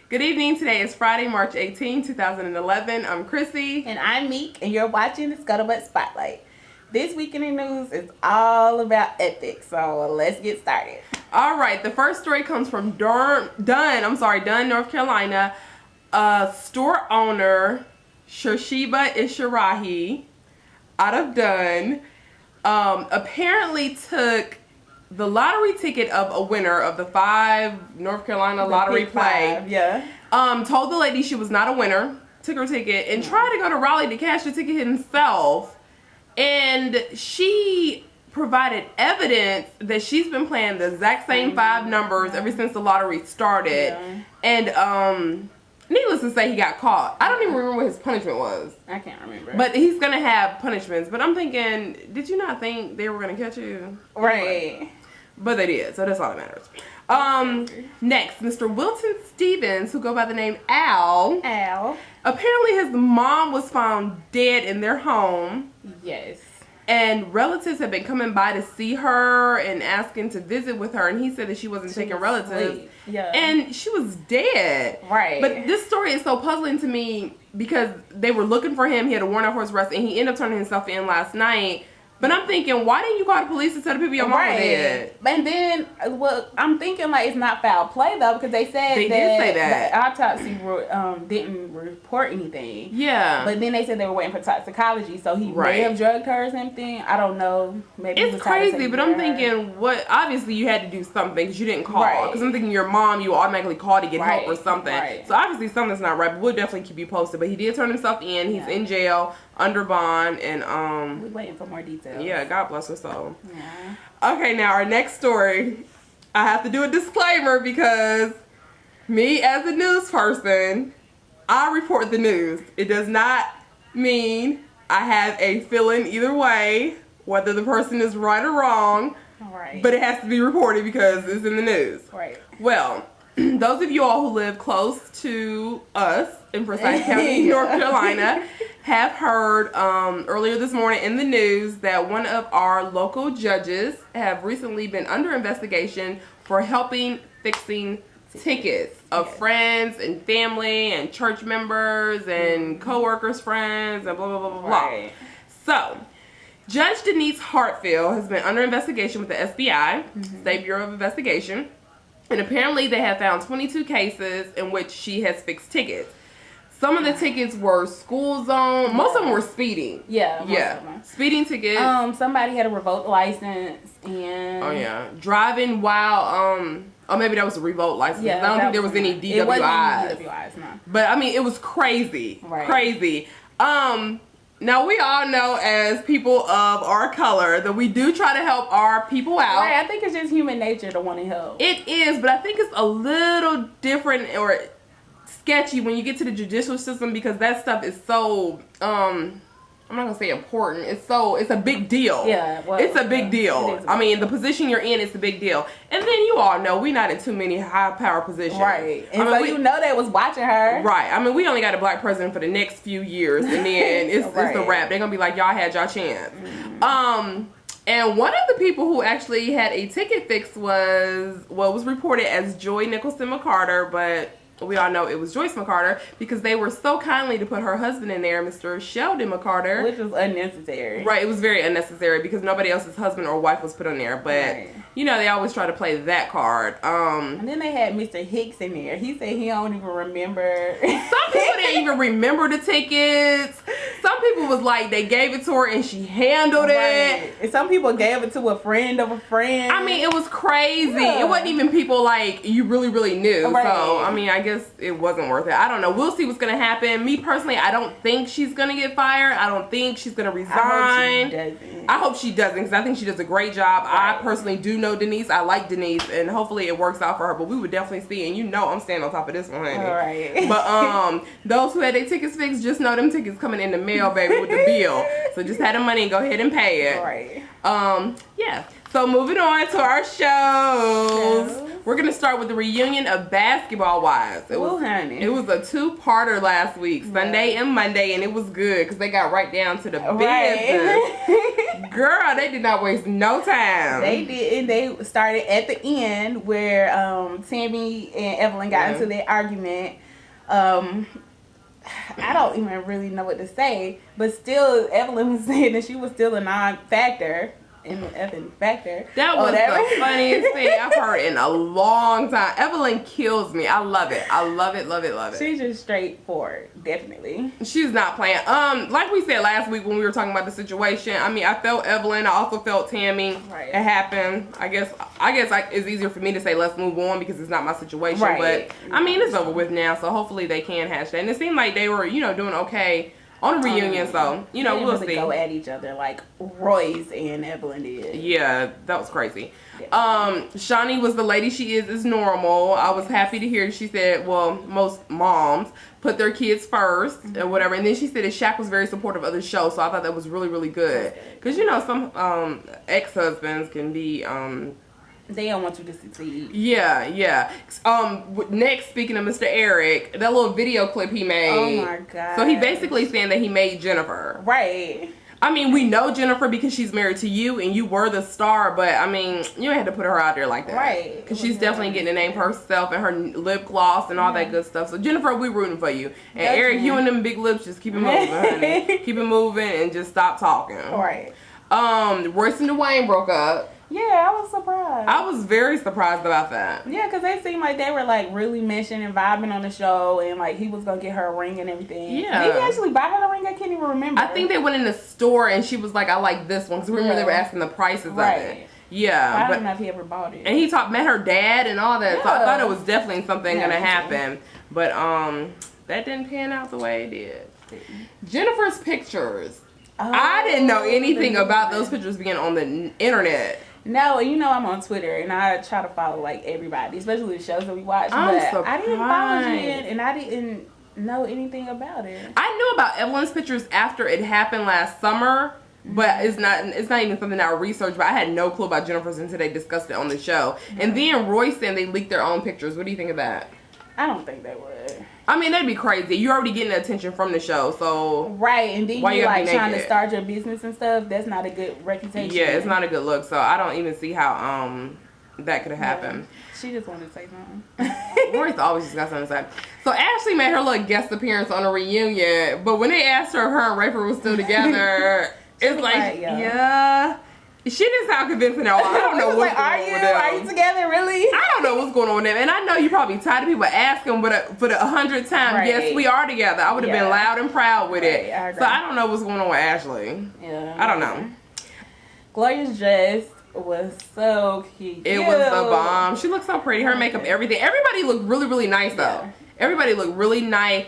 Good evening. Today is Friday, March 18, 2011. I'm Chrissy. And I'm Meek, and you're watching the Scuttlebutt Spotlight. This week in the news is all about ethics, so let's get started. All right, the first story comes from Dunn, North Carolina. Store owner Scuttlebutt Ishirahi out of Dunn apparently took the lottery ticket of a winner of the 5 North Carolina lottery play. Told the lady she was not a winner, took her ticket, and tried to go to Raleigh to cash the ticket himself. And she provided evidence that she's been playing the exact same 5 numbers ever since the lottery started. And needless to say, he got caught. I don't even remember what his punishment was. I can't remember. But he's going to have punishments. But I'm thinking, did you not think they were going to catch you? Right. But they did, so that's all that matters. Next, Mr. Wilton Stevens, who go by the name Al. Apparently his mom was found dead in their home. Yes. And relatives have been coming by to see her and asking to visit with her, and he said that she wasn't taking relatives. And she was dead. Right. But this story is so puzzling to me because they were looking for him. He had a warrant out for his arrest, and he ended up turning himself in last night. But I'm thinking, why didn't you call the police and tell the people your mom dead? And then, well, I'm thinking like it's not foul play though, because they said they did say that the autopsy didn't report anything. Yeah. But then they said they were waiting for toxicology, so he may have drugged her or something. I don't know. Maybe it's crazy, but I'm thinking, what? Obviously, you had to do something because you didn't call. Because I'm thinking your mom, you automatically call to get help or something. So obviously something's not right. But we'll definitely keep you posted. But he did turn himself in. He's in jail under bond, and we're waiting for more details. Yeah, God bless her soul. Yeah. Okay, now our next story, I have to do a disclaimer because me as a news person, I report the news. It does not mean I have a feeling either way, whether the person is right or wrong. But it has to be reported because it's in the news. Well, those of you all who live close to us in Forsyth County, North Carolina, have heard earlier this morning in the news that one of our local judges have recently been under investigation for helping fixing tickets of friends and family and church members and co-workers' friends and blah, blah, blah, blah, blah. So, Judge Denise Hartfield has been under investigation with the SBI, State Bureau of Investigation, and apparently they have found 22 cases in which she has fixed tickets. Some of the tickets were school zone. Most of them were speeding. Speeding tickets. Somebody had a revoked license and driving while oh, maybe that was a revoked license. I don't think there was any DWIs. It wasn't DWIs, no. But I mean, it was crazy. Crazy. Now we all know as people of our color that we do try to help our people out. I think it's just human nature to want to help. It is, but I think it's a little different or sketchy when you get to the judicial system because that stuff is so I'm not gonna say important. It's a big deal. It's a big deal. I mean, the position you're in is a big deal. And then you all know we're not in too many high power positions. And so you know they was watching her. I mean, we only got a black president for the next few years, and then it's the wrap. They're gonna be like, y'all had y'all chance. And one of the people who actually had a ticket fixed was reported as Joy Nicholson McCarter, but we all know it was Joyce McCarter because they were so kindly to put her husband in there, Mr. Sheldon McCarter. Which was unnecessary. It was very unnecessary because nobody else's husband or wife was put on there. But, you know, they always try to play that card. And then they had Mr. Hicks in there. He said he don't even remember. Some people didn't even remember the tickets. Some people was like, they gave it to her and she handled it. And some people gave it to a friend of a friend. I mean, it was crazy. It wasn't even people like you really, really knew. So, I mean, I guess it wasn't worth it. I don't know. We'll see what's going to happen. Me personally, I don't think she's going to get fired. I don't think she's going to resign. I hope she doesn't because I think she does a great job. I personally do know Denise. I like Denise and hopefully it works out for her. But we would definitely see. And you know I'm standing on top of this one, honey. But those who had their tickets fixed, just know them tickets coming in the mail, baby, with the bill. So just have the money and go ahead and pay it. Yeah. So moving on to our shows. We're going to start with the reunion of Basketball Wives. It was a 2-parter last week, Sunday and Monday, and it was good because they got right down to the business. Girl, they did not waste no time. They did. They started at the end where Tammy and Evelyn got into their argument. I don't even really know what to say, but still, Evelyn was saying that she was still a non-factor. In the effing factor. That was the funniest thing I've heard in a long time. Evelyn kills me. I love it. I love it, love it, love it. She's just straightforward, definitely. She's not playing. Like we said last week when we were talking about the situation, I mean, I felt Evelyn. I also felt Tammy. Right. It happened. I guess it's easier for me to say let's move on because it's not my situation. Right. But I mean, it's over with now, so hopefully they can hash that. And it seemed like they were, doing okay on a reunion, so we'll see. Go at each other like Royce and Evelyn did. Yeah, that was crazy. Shawnee was the lady she is normal. I was happy to hear she said, well, most moms put their kids first or whatever. And then she said that Shaq was very supportive of the show, so I thought that was really, really good. Because some ex-husbands can be they don't want you to succeed. Yeah. Next, speaking of Mr. Eric, that little video clip he made. Oh my god. So he basically saying that he made Jennifer. Right. I mean, we know Jennifer because she's married to you and you were the star, but I mean, you had to put her out there like that. Right. Because she's definitely getting a name for herself and her lip gloss and all that good stuff. So Jennifer, we rooting for you. And Eric, you and them big lips, just keep it moving, honey. Keep it moving and just stop talking. Right. Royce and Dwayne broke up. Yeah, I was surprised. I was very surprised about that. Yeah, because they seemed like they were like really meshing and vibing on the show, and like he was gonna get her a ring and everything. Yeah. Did he actually buy her the ring? I can't even remember. I think they went in the store and she was like, I like this one. Because remember they were asking the prices of it. Yeah. I don't know if he ever bought it. And he met her dad and all that. Yeah. So I thought it was definitely something gonna happen. But that didn't pan out the way it did. Jennifer's pictures. I didn't know anything about those pictures being on the internet. No, I'm on Twitter and I try to follow like everybody, especially the shows that we watch. I'm but surprised. I didn't follow Jen and I didn't know anything about it. I knew about Evelyn's pictures after it happened last summer, but it's not even something I researched. But I had no clue about Jennifer's until they discussed it on the show. And then Royce said they leaked their own pictures. What do you think of that? I don't think they would. I mean, that'd be crazy. You're already getting attention from the show, so right. And then you like trying to start your business and stuff. That's not a good reputation. Yeah, it's not a good look. So I don't even see how that could have happened. She just wanted to say something. Royce always just got something to say. So Ashley made her little guest appearance on a reunion, but when they asked her if her and Rafer was still together, it's like yeah. She didn't sound convincing at all. I don't know what's going on with them. Are you together, really? I don't know what's going on with them. And I know you're probably tired of people asking for the 100th time, yes, we are together. I would have been loud and proud with it. So I don't know what's going on with Ashley. Yeah. I don't know. Gloria's dress was so cute. It was the bomb. She looked so pretty. Her makeup, everything. Everybody looked really, really nice, though. Everybody looked really nice.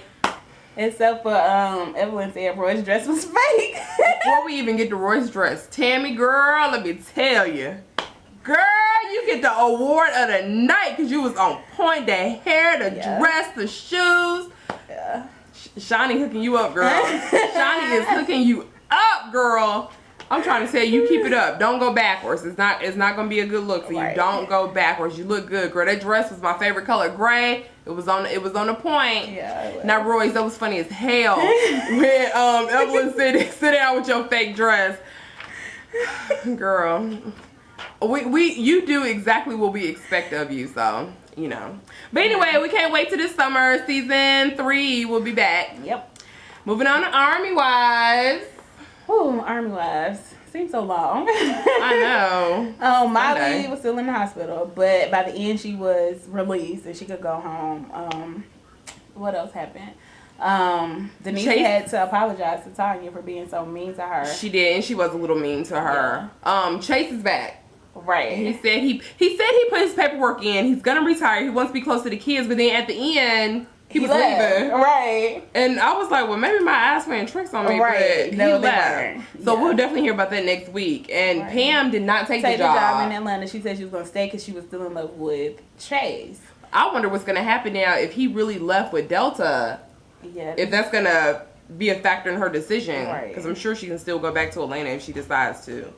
Except for Evelyn said Roy's dress was fake. Before we even get to Roy's dress, Tammy, girl, let me tell you. Girl, you get the award of the night because you was on point. The hair, the dress, the shoes. Yeah. Shawnee hooking you up, girl. Shawnee is hooking you up, girl. I'm trying to tell you, keep it up. Don't go backwards. It's not gonna be a good look. So you don't go backwards. You look good, girl. That dress was my favorite color, gray. It was on the point. Yeah. Now, Royce, that was funny as hell when Evelyn said, "Sit down with your fake dress." Girl, you do exactly what we expect of you, so But anyway, we can't wait till this summer. Season 3 will be back. Yep. Moving on to Army Wives. Ooh, Army Wives. Seems so long. I know. Molly was still in the hospital, but by the end she was released and she could go home. What else happened? Denise had to apologize to Tanya for being so mean to her. She did, and she was a little mean to her. Yeah. Chase is back. Right. And he said he put his paperwork in. He's gonna retire. He wants to be close to the kids, but then at the end he was leaving. Right. And I was like, well, maybe my eyes playing tricks on me. Right. But no, he left. So we'll definitely hear about that next week. And Pam did not take the job in Atlanta. She said she was gonna stay because she was still in love with Chase. I wonder what's gonna happen now if he really left with Delta. Yeah. If that's gonna be a factor in her decision. Right. Because I'm sure she can still go back to Atlanta if she decides to.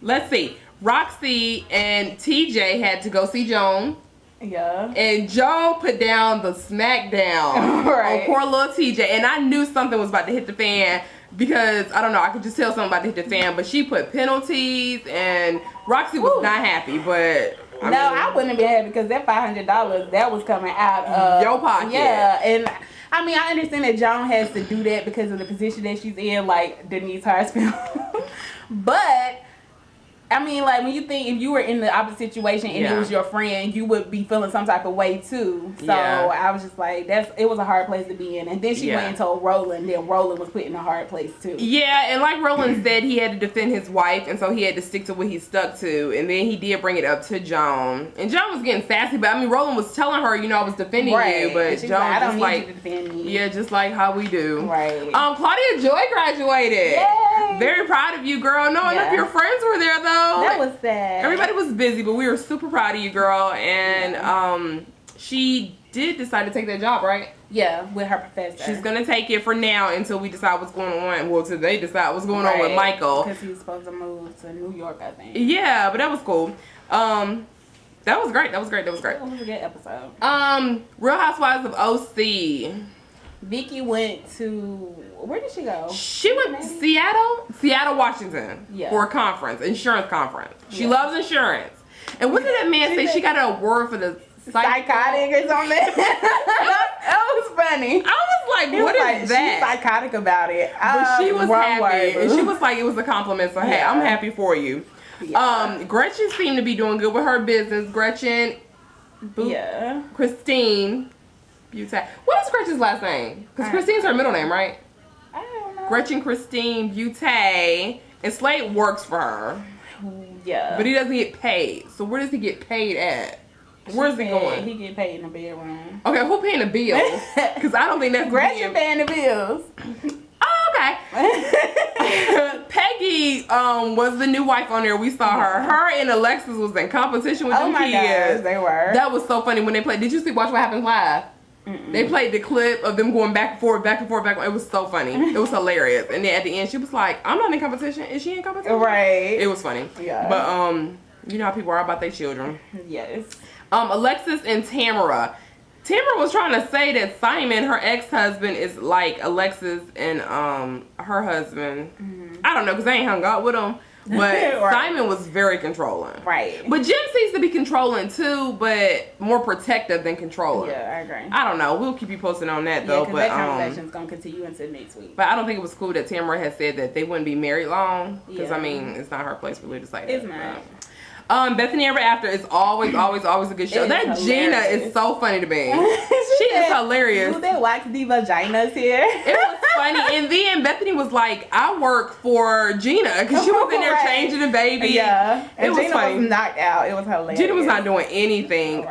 Let's see. Roxy and TJ had to go see Joan. Yeah. And Joan put down the smackdown Right. on poor little TJ. And I knew something was about to hit the fan because, I don't know, I could just tell something about to hit the fan. But she put penalties and Roxy was not happy. But I wouldn't have been happy because that $500, that was coming out of your pocket. Yeah. And I mean, I understand that Joan has to do that because of the position that she's in, like Denise Hartsfield. But I mean, like, when you think if you were in the opposite situation and it was your friend, you would be feeling some type of way too. So I was just like, it was a hard place to be in. And then she went and told Roland, then Roland was put in a hard place too. Yeah, and like Roland said, he had to defend his wife, and so he had to stick to what he stuck to. And then he did bring it up to Joan. And Joan was getting sassy, but I mean, Roland was telling her, you know, I was defending you, but Joan like, I don't just need you to defend me. Yeah, just like how we do. Right. Claudia Joy graduated. Yay! Very proud of you, girl. No enough of your friends were there though. That was sad. Everybody was busy, but we were super proud of you, girl. And she did decide to take that job, right? Yeah, with her professor. She's gonna take it for now until we decide what's going on. Well, till they decide what's going on with Michael. Because he's supposed to move to New York, I think. Yeah, but that was cool. That was great. That was great. That was great. It was a good episode. Real Housewives of OC. Vicky went to, where did she go? She went to Seattle, Washington for a conference, insurance conference. She loves insurance. And what did that man say? She got an award for the psychotic or something. That was funny. I was like, what is that? She's psychotic about it. But she was happy. And she was like, it was a compliment. So, hey, I'm happy for you. Yeah. Gretchen seemed to be doing good with her business. Gretchen, Christine Butte. What is Gretchen's last name? Because Christine's her middle name, right? I don't know. Gretchen Christine Butte. And Slade works for her. Yeah. But he doesn't get paid. So where does he get paid at? Where's he going? He get paid in the bedroom. Okay, who paying the bills? Because I don't think that's Gretchen paying the bills. Oh, okay. Peggy was the new wife on there. We saw her. Her and Alexis was in competition with them kids. Gosh, they were. That was so funny when they played. Did you watch What Happens Live? They played the clip of them going back and forth, back and forth, back and forth. It was so funny. It was hilarious. And then at the end, she was like, I'm not in competition. Is she in competition? Right. It was funny. Yeah. But, you know how people are about their children. Yes. Alexis and Tamara. Tamara was trying to say that Simon, her ex-husband, is like Alexis and her husband. I don't know, because I ain't hung out with him. But Simon was very controlling. Right. But Jim seems to be controlling too, but more protective than controlling. Yeah, I agree. I don't know. We'll keep you posted on that though. But that conversation's going to continue until next week. But I don't think it was cool that Tamara had said that they wouldn't be married long. Because, I mean, it's not her place really to say that. It's not. Bethany Ever After is always a good show. That Gina is so funny to me. She is hilarious. Do they wax the vaginas here? It was funny. And then Bethany was like, I work for Gina. Because she was in there changing the baby. Yeah. And it was Gina funny. was knocked out. It was hilarious. Gina was not doing anything.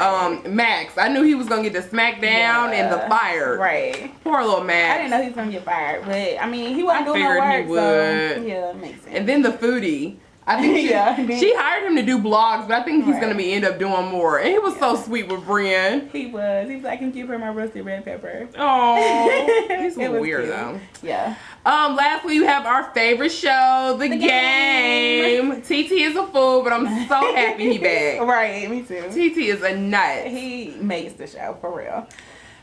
Max, I knew he was going to get the smackdown and the fire. Right. Poor little Max. I didn't know he was going to get fired. But, I mean, he wasn't doing no work. He would. So, yeah, it makes sense. And then the foodie. I think she hired him to do blogs, but I think he's going to end up doing more. And he was so sweet with Brian. He was. He was like, I can give her my roasted red pepper. Oh, he's a weird though. Yeah. Lastly, you have our favorite show, The Game. TT is a fool, but I'm so happy he back. Right, me too. TT is a nut. He makes the show, for real.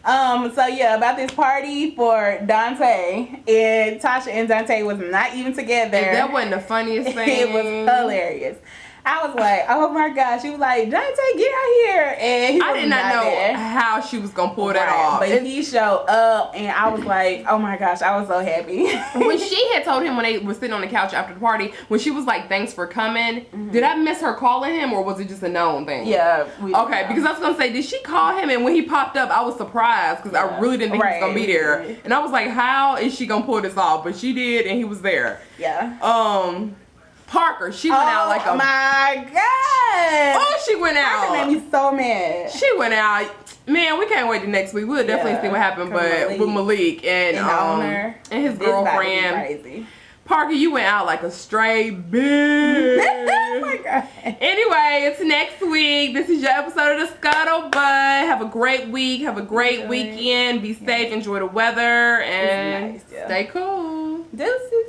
So yeah, about this party for Dante, and Tasha and Dante was not even together. That wasn't the funniest thing. It was hilarious. I was like, oh my gosh. She was like, Dante, get out here. And he I did not know how she was going to pull that off. But he showed up, and I was like, oh my gosh, I was so happy. When she had told him when they were sitting on the couch after the party, when she was like, thanks for coming, did I miss her calling him, or was it just a known thing? Yeah. Okay, because I was going to say, did she call him? And when he popped up, I was surprised, because I really didn't think he was going to be there. And I was like, how is she going to pull this off? But she did, and he was there. Yeah. Parker, she went out like a... Oh my God! Oh, she went out. Parker made me so mad. She went out. Man, we can't wait till next week. We'll definitely see what happened, but with Malik and his girlfriend. Crazy. Parker, you went out like a straight bitch. Oh my God. Anyway, it's next week. This is your episode of the Scuttlebutt. Have a great week. Have a great weekend. Be safe. Enjoy the weather. And stay cool. Deuces.